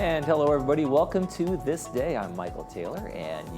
And hello, everybody. Welcome to This Day. I'm Michael Taylor, and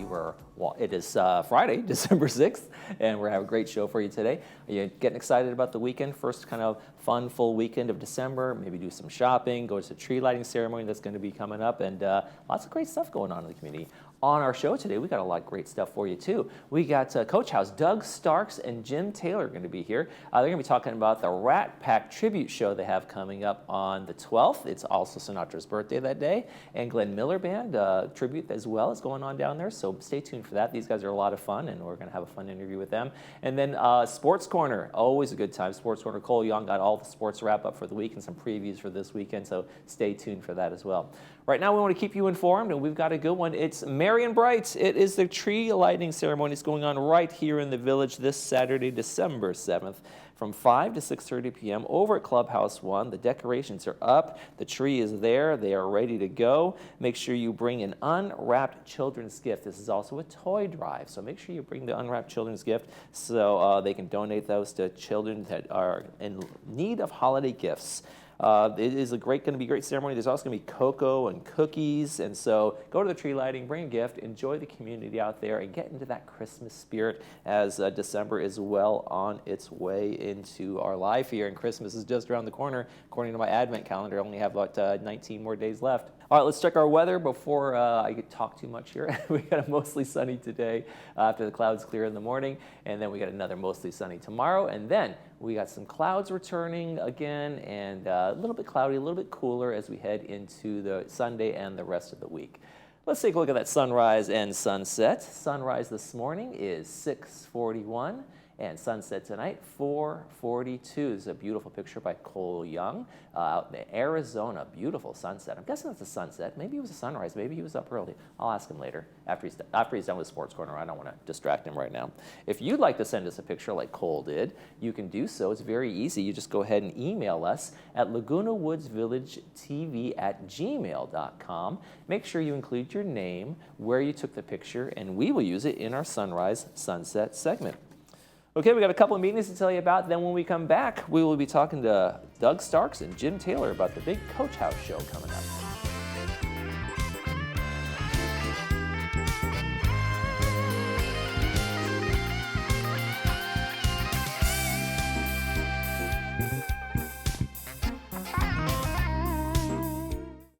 it is Friday, December 6th, and we're having a great show for you today. Are you getting excited about the weekend? First kind of fun, full weekend of December. Maybe do some shopping, go to the tree lighting ceremony that's going to be coming up, and lots of great stuff going on in the community. On our show today, we got a lot of great stuff for you, too. We got Coach House, Doug Starks and Jim Taylor going to be here. They're going to be talking about the Rat Pack tribute show they have coming up on the 12th. It's also Sinatra's birthday that day. And Glenn Miller Band tribute as well is going on down there, so stay tuned for that. These guys are a lot of fun, and we're going to have a fun interview with them. And then Sports Corner, always a good time. Sports Corner, Cole Young got all the sports wrap up for the week and some previews for this weekend, so stay tuned for that as well. Right now, we want to keep you informed, and we've got a good one. It's merry and bright. It is the tree lighting ceremony. It's going on right here in the village this Saturday, December 7th, from 5 to 6:30 p.m. over at Clubhouse 1. The decorations are up. The tree is there. They are ready to go. Make sure you bring an unwrapped children's gift. This is also a toy drive, so make sure you bring the unwrapped children's gift so they can donate those to children that are in need of holiday gifts. It is going to be a great ceremony. There's also going to be cocoa and cookies, and so go to the tree lighting, bring a gift, enjoy the community out there, and get into that Christmas spirit as December is well on its way into our life here, and Christmas is just around the corner. According to my Advent calendar, I only have about 19 more days left. All right, let's check our weather before I talk too much here. We got a mostly sunny today after the clouds clear in the morning, and then we got another mostly sunny tomorrow, and then we got some clouds returning again, and a little bit cloudy, a little bit cooler as we head into the Sunday and the rest of the week. Let's take a look at that sunrise and sunset. Sunrise this morning is 6:41. And sunset tonight, 4:42. This is a beautiful picture by Cole Young out in Arizona. Beautiful sunset. I'm guessing it's a sunset. Maybe it was a sunrise. Maybe he was up early. I'll ask him later after he's done with Sports Corner. I don't want to distract him right now. If you'd like to send us a picture like Cole did, you can do so. It's very easy. You just go ahead and email us at lagunawoodsvillagetv@gmail.com. Make sure you include your name, where you took the picture, and we will use it in our sunrise sunset segment. Okay, we got a couple of meetings to tell you about. Then when we come back, we will be talking to Doug Starks and Jim Taylor about the big Coach House show coming up.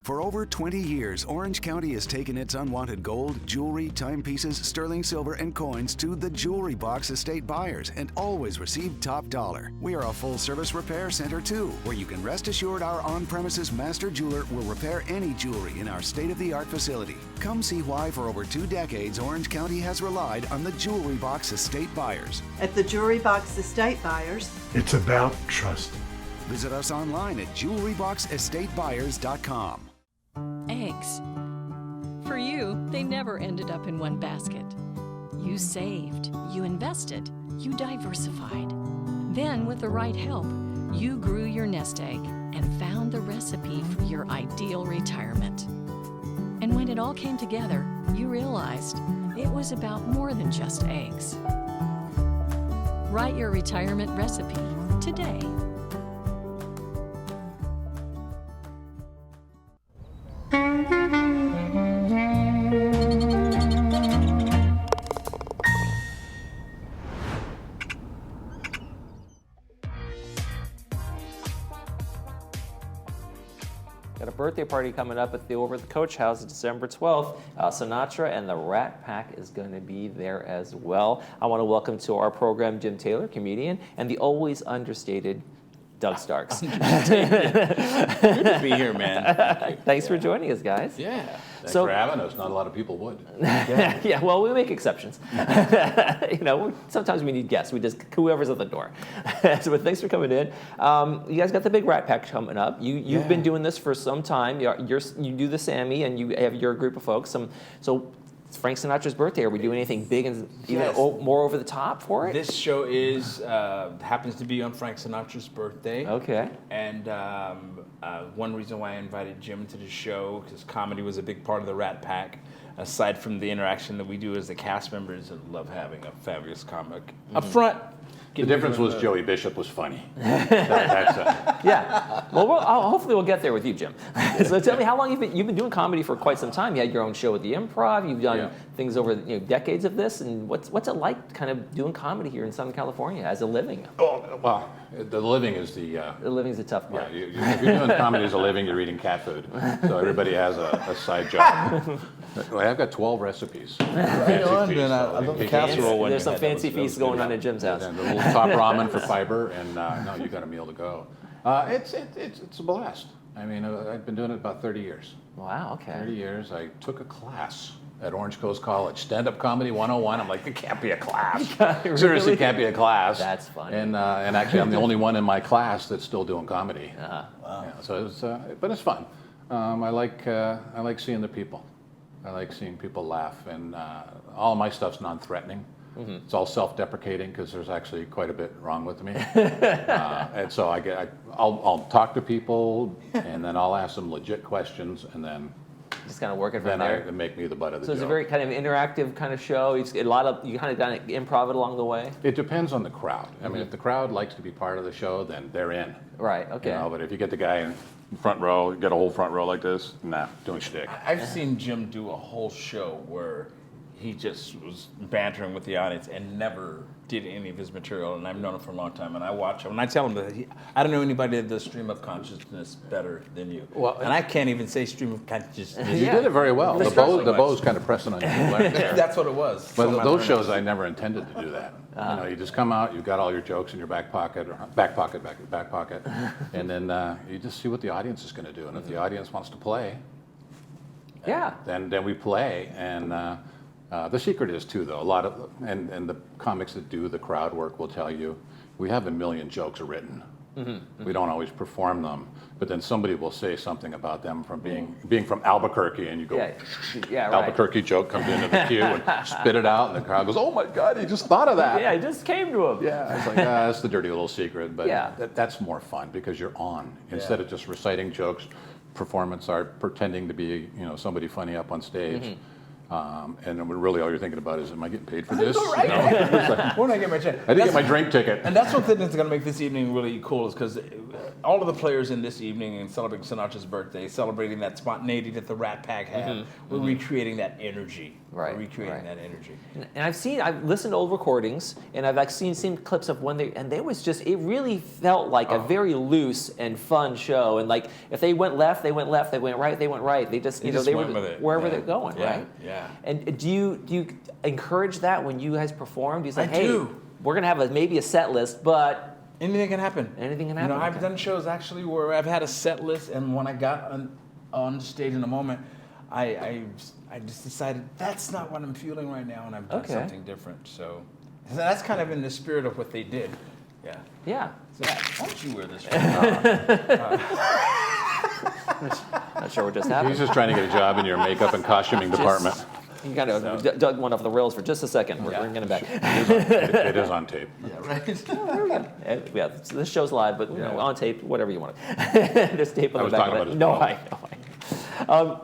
For over 20 years, Orange County has taken its unwanted gold, jewelry, timepieces, sterling silver, and coins to the Jewelry Box estate buyers and always received top dollar. We are a full-service repair center, too, where you can rest assured our on-premises master jeweler will repair any jewelry in our state-of-the-art facility. Come see why for over 2 decades, Orange County has relied on the Jewelry Box estate buyers. At the Jewelry Box Estate Buyers, it's about trust. Visit us online at jewelryboxestatebuyers.com. Eggs. For you, they never ended up in one basket. You saved, you invested, you diversified. Then, with the right help, you grew your nest egg and found the recipe for your ideal retirement. And when it all came together, you realized it was about more than just eggs. Write your retirement recipe today. Got a birthday party coming up over at the Coach House December 12th. Sinatra and the Rat Pack is going to be there as well. I want to welcome to our program Jim Taylor, comedian, and the always understated Doug Starks. Good to be here, man. Thanks for joining us, guys. Yeah. Thanks for having us. Not a lot of people would. Yeah, well, we make exceptions. Sometimes we need guests. We just whoever's at the door. But thanks for coming in. You guys got the big Rat Pack coming up. You've been doing this for some time. You do the Sammy, and you have your group of folks. So it's Frank Sinatra's birthday. Are we doing anything big and even more over the top for it? This show happens to be on Frank Sinatra's birthday. Okay. And one reason why I invited Jim to the show, because comedy was a big part of the Rat Pack. aside from the interaction that we do as the cast members, I love having a fabulous comic up front. The difference was Joey Bishop was funny. That's Yeah. Well, hopefully we'll get there with you, Jim. So tell me, how long you've been doing comedy for quite some time. You had your own show at the Improv. You've done things over decades of this. And what's it like, kind of doing comedy here in Southern California as a living? Oh, well, the living is the. The living's a tough part. Yeah, if you're doing comedy as a living, you're eating cat food. So everybody has a side job. I've got 12 recipes. Right on, then I love the casserole one. There's some fancy feasts going on at Jim's house. And the little top ramen for fiber, and no, you got a meal to go. It's a blast. I mean, I've been doing it about 30 years. Wow, okay. 30 years. I took a class at Orange Coast College, stand-up comedy 101. I'm like, it can't be a class. Really? Seriously, can't be a class. That's funny. And actually, I'm the only one in my class that's still doing comedy. Wow. Yeah, so it's, but it's fun. I like seeing the people. I like seeing people laugh, and all of my stuff's non-threatening. Mm-hmm. It's all self-deprecating because there's actually quite a bit wrong with me. And so I'll talk to people, and then I'll ask them legit questions, and then just kind of working from there. Then make me the butt of the joke. So it's a very kind of interactive kind of show. You kind of done improv it along the way. It depends on the crowd. I mean, if the crowd likes to be part of the show, then they're in. Right. Okay. But if you get the guy in front row, you get a whole front row like this, nah, doing shtick. I've seen Jim do a whole show where he just was bantering with the audience and never did any of his material, and I've known him for a long time, and I watch him, and I tell him that I don't know anybody that does stream of consciousness better than you. Well, and I can't even say stream of consciousness. You did it very well. The bow's kind of pressing on you. That's what it was. But those shows, I never intended to do that. You just come out, you've got all your jokes in your back pocket, and then you just see what the audience is going to do, and if the audience wants to play, then we play, and the secret is too, though, and the comics that do the crowd work will tell you, we have 1 million jokes written. Mm-hmm. We don't always perform them, but then somebody will say something about them from being from Albuquerque, and you go, Albuquerque joke comes into the queue and spit it out, and the crowd goes, oh my God, he just thought of that. Yeah, it just came to him. Yeah, it's like, that's the dirty little secret, but that's more fun because you're on. Instead of just reciting jokes, performance art, pretending to be somebody funny up on stage. Mm-hmm. And really all you're thinking about is, am I getting paid for this? Like, when I get my check? I didn't get my drink ticket. And that's one thing that's going to make this evening really cool, is because all of the players in this evening and celebrating Sinatra's birthday, celebrating that spontaneity that the Rat Pack had, we're recreating that energy. Right. We're recreating that energy. And I've listened to old recordings, and I've seen clips of when it really felt like a very loose and fun show. And like, if they went left, they went left. They went right, they went right. They just, they went with it. Wherever they're going, right? Yeah. And do you encourage that when you guys perform? Do you say, hey, we're gonna have maybe a set list, but anything can happen. Anything can happen. I've done shows actually where I've had a set list, and when I got on stage in a moment, I just decided that's not what I'm feeling right now, and I've done something different. So that's kind of in the spirit of what they did. Yeah. Yeah. So why don't you wear this? Not sure what just happened. He's just trying to get a job in your makeup and costuming department. You kind of dug one off the rails for just a second. We're bringing it back. It is on tape. Yeah, right. There we go. Yeah, this show's live, but on tape, whatever you want. There's tape on the back of it. No, I know.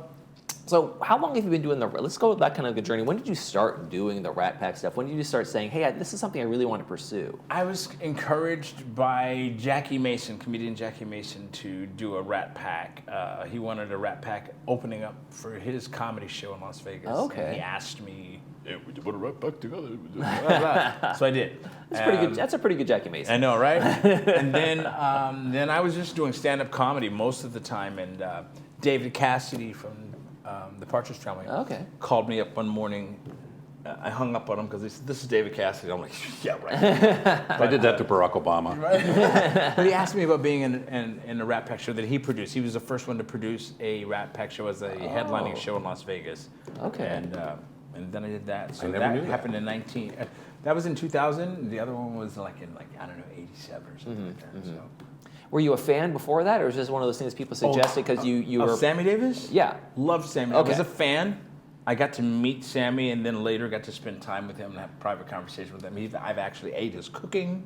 So how long have you been doing let's go with that kind of a journey. When did you start doing the Rat Pack stuff? When did you start saying, hey, this is something I really want to pursue? I was encouraged by comedian Jackie Mason, to do a Rat Pack. He wanted a Rat Pack opening up for his comedy show in Las Vegas. Okay. And he asked me, would you put a Rat Pack together? So I did. That's pretty good. That's a pretty good Jackie Mason. I know, right? And then I was just doing stand-up comedy most of the time, and David Cassidy from the Partridge Family called me up one morning. I hung up on him because he said, this is David Cassidy. I'm like, yeah, right. I did that to Barack Obama. Right? But he asked me about being in a Rat Pack show that he produced. He was the first one to produce a Rat Pack show as a headlining show in Las Vegas. Okay. And then I did that. So that happened in that was in 2000. The other one was in 87 or something like that. So. Were you a fan before that, or was it just one of those things people suggested because you were... Sammy Davis? Yeah. Loved Sammy. Okay. I was a fan. I got to meet Sammy, and then later got to spend time with him and have a private conversation with him. I've actually ate his cooking.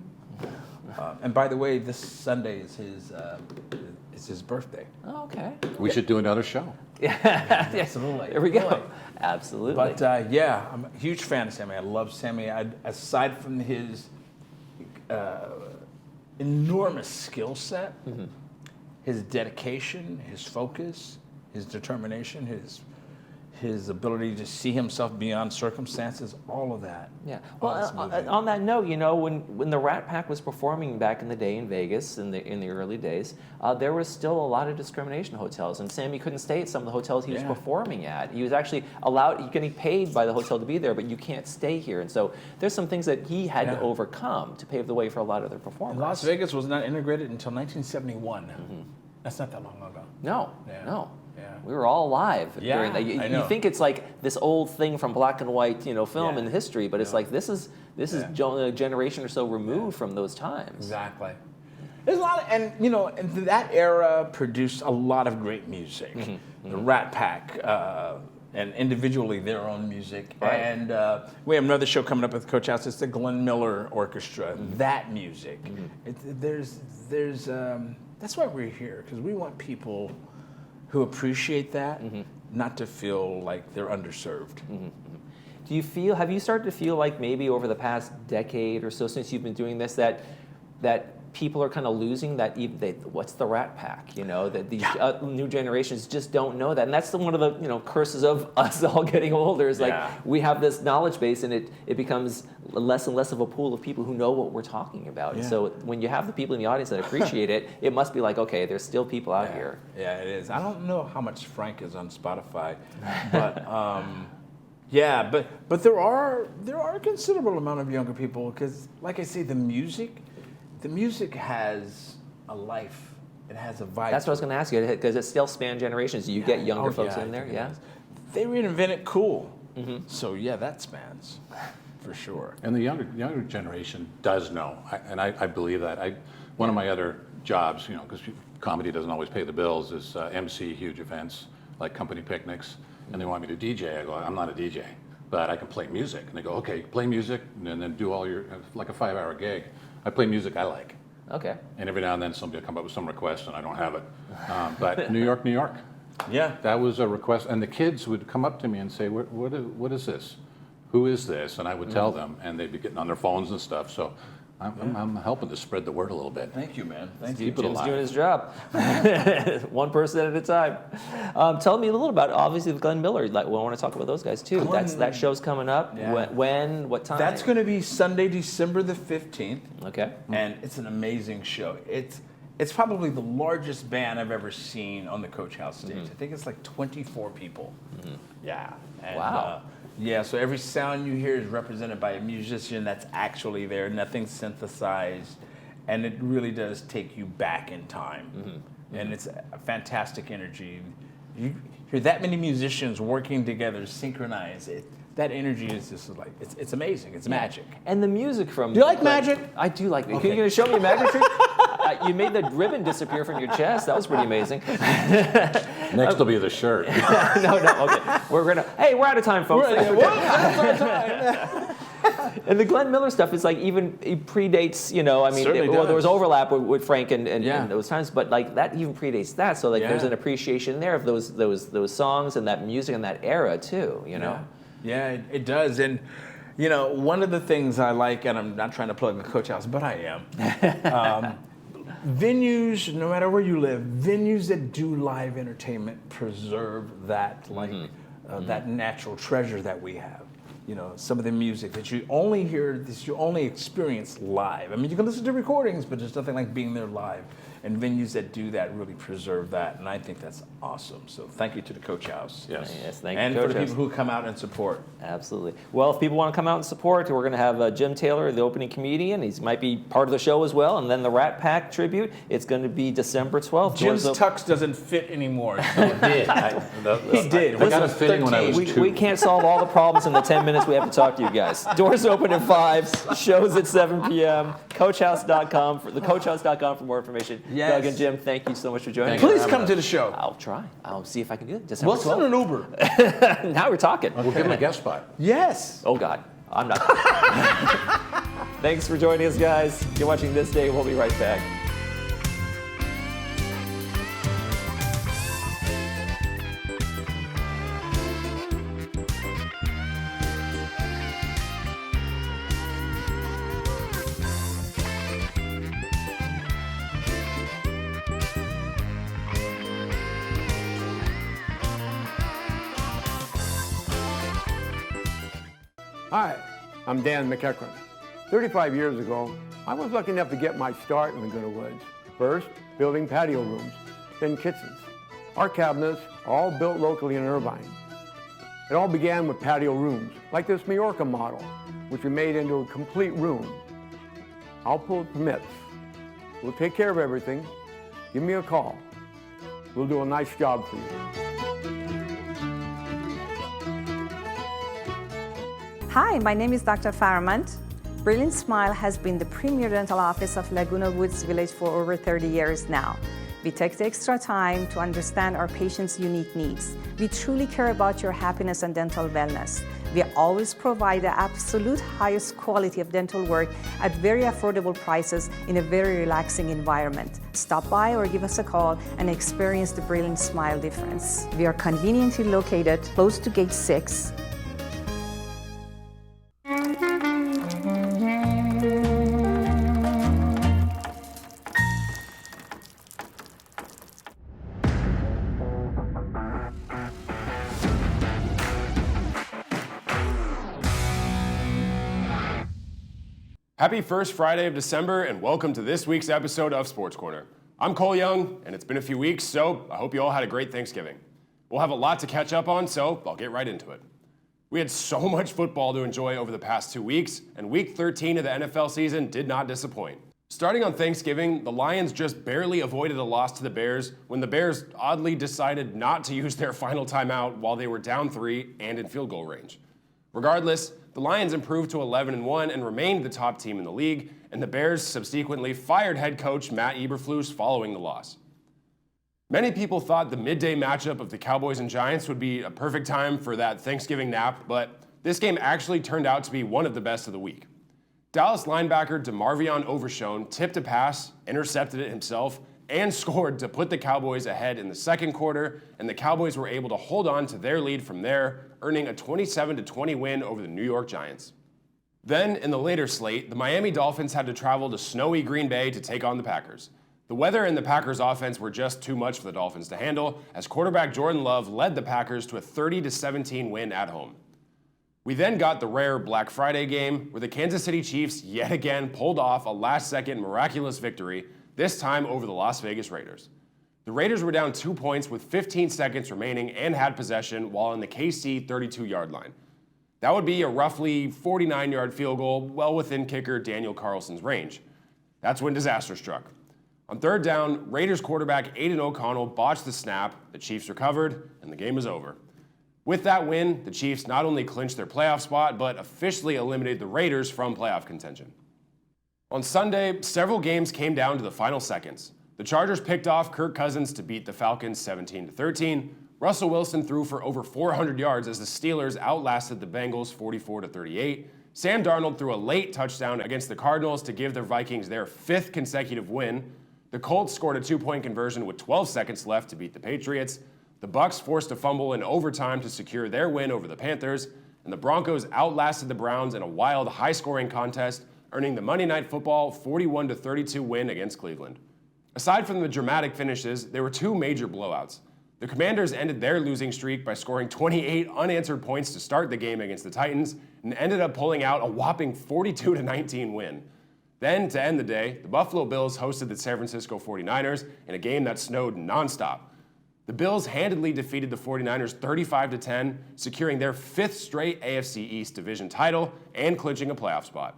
And by the way, this Sunday is his birthday. Oh, okay. We should do another show. Yeah, Absolutely. There we go. Boy. Absolutely. But yeah, I'm a huge fan of Sammy. I love Sammy. Aside from his enormous skill set, his dedication, his focus, his determination, his ability to see himself beyond circumstances, all of that. Yeah. Oh, Well, it's moving. on that note, when the Rat Pack was performing back in the day in Vegas in the early days, there was still a lot of discrimination in hotels, and Sammy couldn't stay at some of the hotels he was performing at. He was actually getting paid by the hotel to be there, but you can't stay here. And so there's some things that he had to overcome to pave the way for a lot of their performers. Las Vegas was not integrated until 1971. That's not that long ago. No, Yeah. no. Yeah. We were all alive Yeah, during that. I know. You think it's like this old thing from black and white, film and history, but it's like this is a generation or so removed from those times. Exactly. There's a lot, and that era produced a lot of great music. The Rat Pack, and individually their own music. Right. And we have another show coming up with Coach House. It's the Glenn Miller Orchestra. That music. That's why we're here, because we want people who appreciate that not to feel like they're underserved. Have you started to feel like maybe over the past decade or so since you've been doing this that people are kind of losing that what's the Rat Pack, that these new generations just don't know that, and that's one of the curses of us all getting older is like we have this knowledge base and it becomes less and less of a pool of people who know what we're talking about. And so when you have the people in the audience that appreciate it, it must be like, okay, there's still people out here. Yeah, it is. I don't know how much Frank is on Spotify, but yeah, but there are a considerable amount of younger people because, like I say, the music has a life. It has a vibe. That's what I was going to ask you, because it still spans generations. You get younger folks in there, They reinvented cool. So yeah, that spans for sure. And the younger generation does know, I believe that. One of my other jobs, because comedy doesn't always pay the bills, is MC huge events like company picnics, and they want me to DJ. I go, I'm not a DJ, but I can play music. And they go, okay, play music, and then do all your like a 5-hour gig. I play music I like. Okay. And every now and then somebody will come up with some request, and I don't have it. But New York. Yeah. That was a request, and the kids would come up to me and say, what is this? Who is this? And I would tell them, and they'd be getting on their phones and stuff. So I'm helping to spread the word a little bit. Thank you, man. Thank you. Keep it Jim's alive. doing his job. One person at a time. Tell me a little about, obviously, the Glenn Miller. Like, well, I want to talk about those guys, too. That show's coming up. Yeah. When? What time? That's going to be Sunday, December the 15th. Okay. And it's an amazing show. It's probably the largest band I've ever seen on the Coach House stage. I think it's like 24 people. Yeah. And, Wow. So every sound you hear is represented by a musician that's actually there. Nothing's synthesized. And it really does take you back in time. And it's a fantastic energy. You hear that many musicians working together, synchronized. That energy is just like, it's amazing. It's magic. And the music from... Do you like magic? I do like it. Okay. Are you going to show me a magic trick? You made the ribbon disappear from your chest. That was pretty amazing. Next will be the shirt. No, okay. We're out of time, folks. And the Glenn Miller stuff is like it predates, there was overlap with Frank and those times, but like that even predates that. So like there's an appreciation there of those songs and that music and that era too, Yeah, it does. And, one of the things I like, and I'm not trying to plug the Coach House, but I am, venues, no matter where you live, venues that do live entertainment preserve that, that natural treasure that we have. Some of the music that you only hear, that you only experience live. I mean, you can listen to recordings, but there's nothing like being there live. And venues that do that really preserve that, and I think that's awesome. So thank you to the Coach House. Yes, thank you, and Coach for the House. people who come out and support. Absolutely. Well, if people want to come out and support, we're going to have Jim Taylor, the opening comedian. He might be part of the show as well. And then the Rat Pack tribute. It's going to be December 12th. Jim's tux doesn't fit anymore. So it did. He did. I got a fitting when I was 2. We can't solve all the problems in the 10 minutes we have to talk to you guys. Doors open at 5, shows at 7 p.m. CoachHouse.com, thecoachhouse.com for more information. Yes. Doug and Jim, thank you so much for joining us. Please come to the show. I'll try. I'll see if I can do it. December We'll send 12th. an Uber. Now we're talking. We'll give him a guest spot. Yes. Oh, God. I'm not. Thanks for joining us, guys. You're watching This Day. We'll be right back. Hi, I'm Dan McEachran. 35 years ago, I was lucky enough to get my start in Laguna Woods. First, building patio rooms, then kitchens. Our cabinets are all built locally in Irvine. It all began with patio rooms, like this Majorca model, which we made into a complete room. I'll pull the permits. We'll take care of everything. Give me a call. We'll do a nice job for you. Hi, my name is Dr. Faramant. Brilliant Smile has been the premier dental office of Laguna Woods Village for over 30 years now. We take the extra time to understand our patients' unique needs. We truly care about your happiness and dental wellness. We always provide the absolute highest quality of dental work at very affordable prices in a very relaxing environment. Stop by or give us a call and experience the Brilliant Smile difference. We are conveniently located close to Gate 6. Happy first Friday of December, and welcome to this week's episode of Sports Corner. I'm Cole Young, and it's been a few weeks, so I hope you all had a great Thanksgiving. We'll have a lot to catch up on, so I'll get right into it. We had so much football to enjoy over the past 2 weeks, and week 13 of the NFL season did not disappoint. Starting on Thanksgiving, the Lions just barely avoided a loss to the Bears when the Bears oddly decided not to use their final timeout while they were down 3 and in field goal range. Regardless, the Lions improved to 11-1 and remained the top team in the league, and the Bears subsequently fired head coach Matt Eberflus following the loss. Many people thought the midday matchup of the Cowboys and Giants would be a perfect time for that Thanksgiving nap, but this game actually turned out to be one of the best of the week. Dallas linebacker DeMarvion Overshown tipped a pass, intercepted it himself, and scored to put the Cowboys ahead in the second quarter, and the Cowboys were able to hold on to their lead from there, earning a 27-20 win over the New York Giants. Then, in the later slate, the Miami Dolphins had to travel to snowy Green Bay to take on the Packers. The weather and the Packers' offense were just too much for the Dolphins to handle, as quarterback Jordan Love led the Packers to a 30-17 win at home. We then got the rare Black Friday game, where the Kansas City Chiefs yet again pulled off a last-second miraculous victory, this time over the Las Vegas Raiders. The Raiders were down 2 points with 15 seconds remaining and had possession while on the KC 32-yard line. That would be a roughly 49-yard field goal, well within kicker Daniel Carlson's range. That's when disaster struck. On third down, Raiders quarterback Aiden O'Connell botched the snap, the Chiefs recovered, and the game was over. With that win, the Chiefs not only clinched their playoff spot, but officially eliminated the Raiders from playoff contention. On Sunday, several games came down to the final seconds. The Chargers picked off Kirk Cousins to beat the Falcons 17-13. Russell Wilson threw for over 400 yards as the Steelers outlasted the Bengals 44-38. Sam Darnold threw a late touchdown against the Cardinals to give the Vikings their 5th consecutive win. The Colts scored a 2-point conversion with 12 seconds left to beat the Patriots. The Bucs forced a fumble in overtime to secure their win over the Panthers. And the Broncos outlasted the Browns in a wild, high-scoring contest, earning the Monday Night Football 41-32 win against Cleveland. Aside from the dramatic finishes, there were 2 major blowouts. The Commanders ended their losing streak by scoring 28 unanswered points to start the game against the Titans and ended up pulling out a whopping 42-19 win. Then, to end the day, the Buffalo Bills hosted the San Francisco 49ers in a game that snowed nonstop. The Bills handedly defeated the 49ers 35-10, securing their 5th straight AFC East division title and clinching a playoff spot.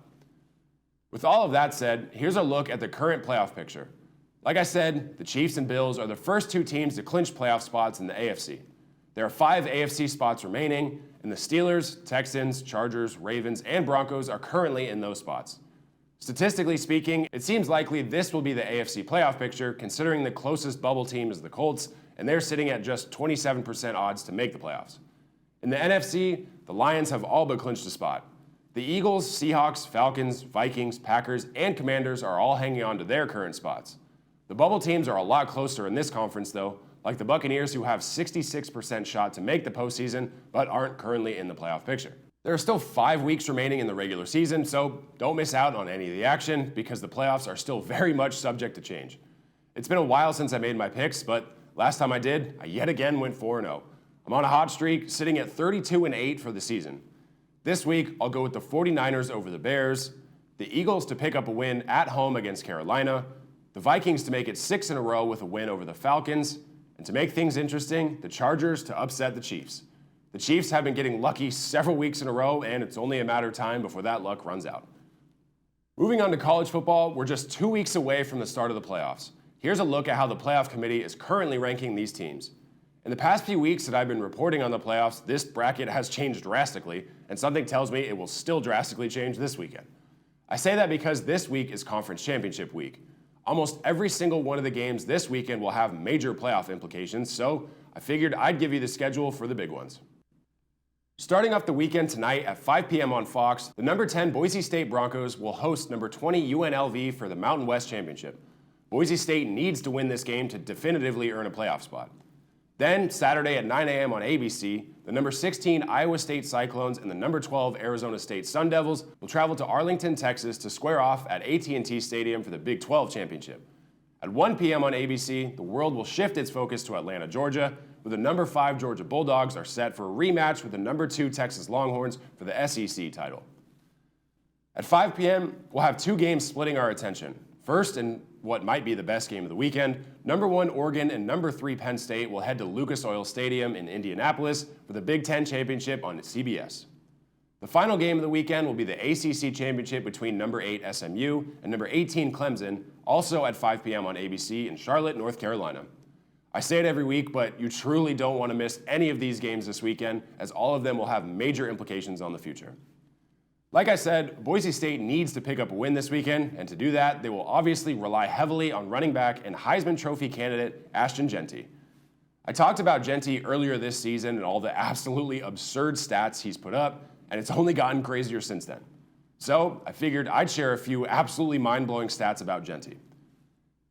With all of that said, here's a look at the current playoff picture. Like I said, the Chiefs and Bills are the first 2 teams to clinch playoff spots in the AFC. There are 5 AFC spots remaining, and the Steelers, Texans, Chargers, Ravens, and Broncos are currently in those spots. Statistically speaking, it seems likely this will be the AFC playoff picture, considering the closest bubble team is the Colts, and they're sitting at just 27% odds to make the playoffs. In the NFC, the Lions have all but clinched a spot. The Eagles, Seahawks, Falcons, Vikings, Packers, and Commanders are all hanging on to their current spots. The bubble teams are a lot closer in this conference, though, like the Buccaneers, who have 66% shot to make the postseason, but aren't currently in the playoff picture. There are still 5 weeks remaining in the regular season, so don't miss out on any of the action, because the playoffs are still very much subject to change. It's been a while since I made my picks, but last time I did, I yet again went 4-0. I'm on a hot streak, sitting at 32-8 for the season. This week, I'll go with the 49ers over the Bears, the Eagles to pick up a win at home against Carolina, the Vikings to make it 6 in a row with a win over the Falcons, and to make things interesting, the Chargers to upset the Chiefs. The Chiefs have been getting lucky several weeks in a row, and it's only a matter of time before that luck runs out. Moving on to college football, we're just 2 weeks away from the start of the playoffs. Here's a look at how the playoff committee is currently ranking these teams. In the past few weeks that I've been reporting on the playoffs, this bracket has changed drastically, and something tells me it will still drastically change this weekend. I say that because this week is conference championship week. Almost every single one of the games this weekend will have major playoff implications, so I figured I'd give you the schedule for the big ones. Starting off the weekend tonight at 5 p.m. on Fox, the number 10 Boise State Broncos will host number 20 UNLV for the Mountain West Championship. Boise State needs to win this game to definitively earn a playoff spot. Then, Saturday at 9 a.m. on ABC, the number 16 Iowa State Cyclones and the number 12 Arizona State Sun Devils will travel to Arlington, Texas to square off at AT&T Stadium for the Big 12 Championship. At 1 p.m. on ABC, the world will shift its focus to Atlanta, Georgia, where the number 5 Georgia Bulldogs are set for a rematch with the number 2 Texas Longhorns for the SEC title. At 5 p.m., we'll have 2 games splitting our attention. First, in what might be the best game of the weekend, number 1 Oregon and number 3 Penn State will head to Lucas Oil Stadium in Indianapolis for the Big Ten Championship on CBS. The final game of the weekend will be the ACC Championship between number 8 SMU and number 18 Clemson, also at 5 p.m. on ABC in Charlotte, North Carolina. I say it every week, but you truly don't want to miss any of these games this weekend, as all of them will have major implications on the future. Like I said, Boise State needs to pick up a win this weekend, and to do that, they will obviously rely heavily on running back and Heisman Trophy candidate Ashton Jeanty. I talked about Jeanty earlier this season and all the absolutely absurd stats he's put up, and it's only gotten crazier since then. So I figured I'd share a few absolutely mind-blowing stats about Jeanty.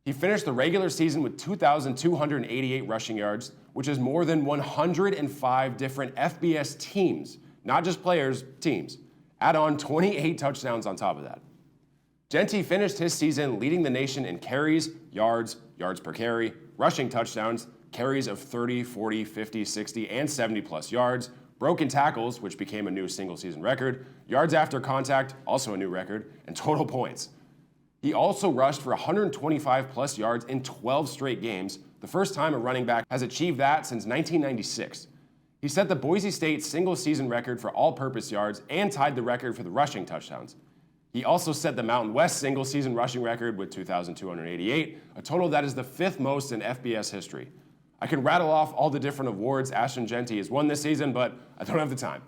He finished the regular season with 2,288 rushing yards, which is more than 105 different FBS teams, not just players, teams. Add on 28 touchdowns on top of that. Jeanty finished his season leading the nation in carries, yards per carry, rushing touchdowns, carries of 30, 40, 50, 60, and 70-plus yards, broken tackles, which became a new single-season record, yards after contact, also a new record, and total points. He also rushed for 125-plus yards in 12 straight games, the first time a running back has achieved that since 1996. He set the Boise State single-season record for all-purpose yards and tied the record for the rushing touchdowns. He also set the Mountain West single-season rushing record with 2,288, a total that is the 5th most in FBS history. I can rattle off all the different awards Ashton Jeanty has won this season, but I don't have the time.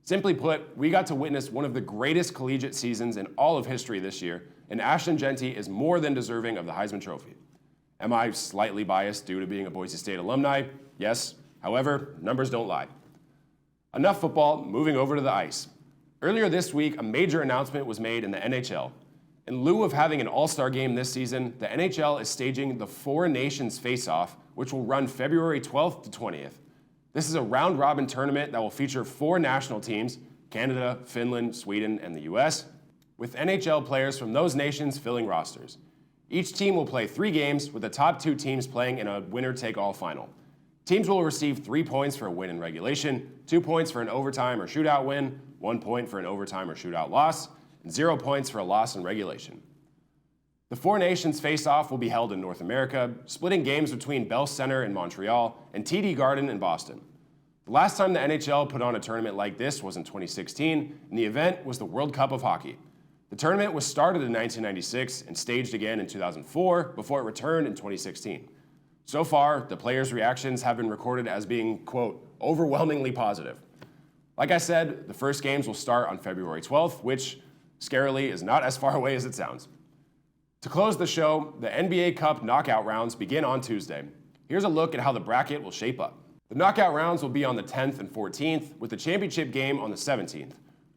Simply put, we got to witness one of the greatest collegiate seasons in all of history this year, and Ashton Jeanty is more than deserving of the Heisman Trophy. Am I slightly biased due to being a Boise State alumni? Yes. However, numbers don't lie. Enough football, moving over to the ice. Earlier this week, a major announcement was made in the NHL. In lieu of having an all-star game this season, the NHL is staging the Four Nations Face-Off, which will run February 12th to 20th. This is a round-robin tournament that will feature 4 national teams, Canada, Finland, Sweden, and the US, with NHL players from those nations filling rosters. Each team will play 3 games, with the top 2 teams playing in a winner-take-all final. Teams will receive 3 points for a win in regulation, 2 points for an overtime or shootout win, 1 point for an overtime or shootout loss, and 0 points for a loss in regulation. The Four Nations Face-Off will be held in North America, splitting games between Bell Center in Montreal and TD Garden in Boston. The last time the NHL put on a tournament like this was in 2016, and the event was the World Cup of Hockey. The tournament was started in 1996 and staged again in 2004 before it returned in 2016. So far, the players' reactions have been recorded as being, quote, overwhelmingly positive. Like I said, the first games will start on February 12th, which, scarily, is not as far away as it sounds. To close the show, the NBA Cup knockout rounds begin on Tuesday. Here's a look at how the bracket will shape up. The knockout rounds will be on the 10th and 14th, with the championship game on the 17th.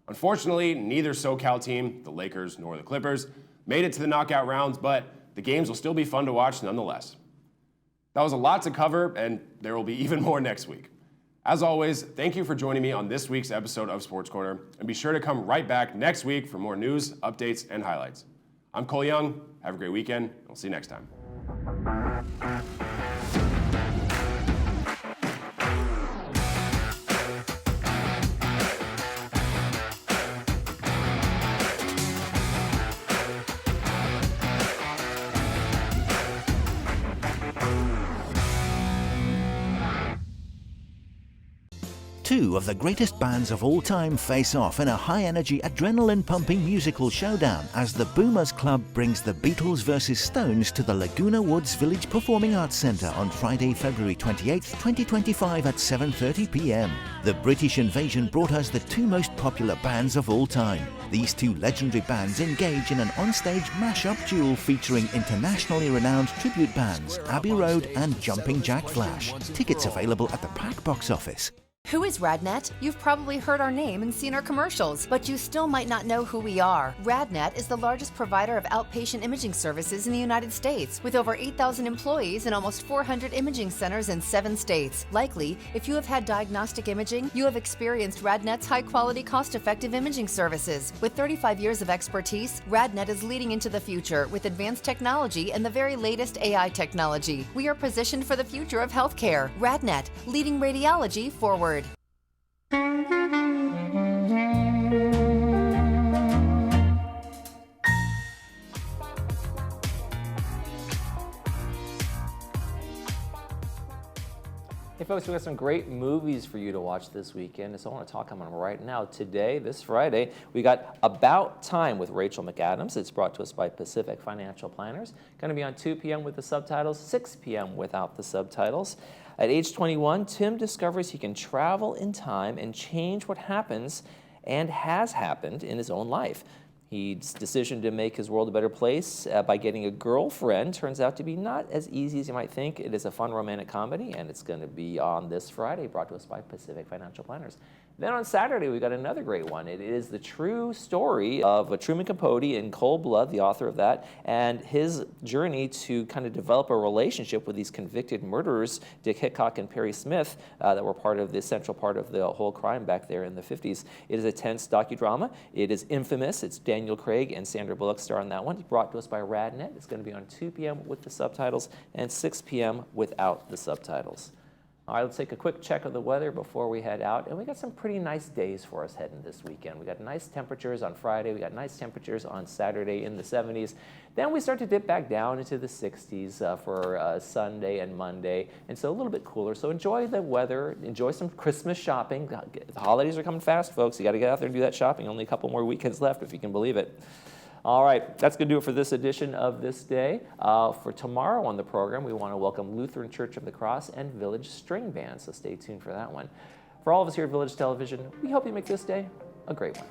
Unfortunately, neither SoCal team, the Lakers nor the Clippers, made it to the knockout rounds, but the games will still be fun to watch nonetheless. That was a lot to cover, and there will be even more next week. As always, thank you for joining me on this week's episode of Sports Corner, and be sure to come right back next week for more news, updates, and highlights. I'm Cole Young. Have a great weekend. We'll see you next time. Two of the greatest bands of all time face off in a high-energy, adrenaline-pumping musical showdown as the Boomers Club brings the Beatles vs. Stones to the Laguna Woods Village Performing Arts Centre on Friday, February 28, 2025 at 7:30 p.m. The British invasion brought us the two most popular bands of all time. These two legendary bands engage in an onstage mash-up duel featuring internationally renowned tribute bands Abbey Road and Jumping Jack Flash. Tickets available at the Pack Box office. Who is RadNet? You've probably heard our name and seen our commercials, but you still might not know who we are. RadNet is the largest provider of outpatient imaging services in the United States, with over 8,000 employees and almost 400 imaging centers in 7 states. Likely, if you have had diagnostic imaging, you have experienced RadNet's high-quality, cost-effective imaging services. With 35 years of expertise, RadNet is leading into the future with advanced technology and the very latest AI technology. We are positioned for the future of healthcare. RadNet, leading radiology forward. Hey folks, we've got some great movies for you to watch this weekend, so I want to talk about them right now. Today, this Friday, we got About Time with Rachel McAdams. It's brought to us by Pacific Financial Planners. Going to be on 2 p.m. with the subtitles, 6 p.m. without the subtitles. At age 21, Tim discovers he can travel in time and change what happens and has happened in his own life. His decision to make his world a better place by getting a girlfriend turns out to be not as easy as you might think. It is a fun romantic comedy, and it's going to be on this Friday, brought to us by Pacific Financial Planners. Then on Saturday, we got another great one. It is the true story of Truman Capote in Cold Blood, the author of that, and his journey to kind of develop a relationship with these convicted murderers, Dick Hickok and Perry Smith, that were part of the central part of the whole crime back there in the 50s. It is a tense docudrama. It is infamous. It's Daniel Craig and Sandra Bullock star on that one. It's brought to us by RadNet. It's going to be on 2 p.m. with the subtitles and 6 p.m. without the subtitles. All right, let's take a quick check of the weather before we head out. And we got some pretty nice days for us heading this weekend. We got nice temperatures on Friday. We got nice temperatures on Saturday in the 70s. Then we start to dip back down into the 60s for Sunday and Monday. And so a little bit cooler. So enjoy the weather. Enjoy some Christmas shopping. The holidays are coming fast, folks. You got to get out there and do that shopping. Only a couple more weekends left, if you can believe it. All right, that's going to do it for this edition of This Day. For tomorrow on the program, we want to welcome Lutheran Church of the Cross and Village String Band, so stay tuned for that one. For all of us here at Village Television, we hope you make this day a great one.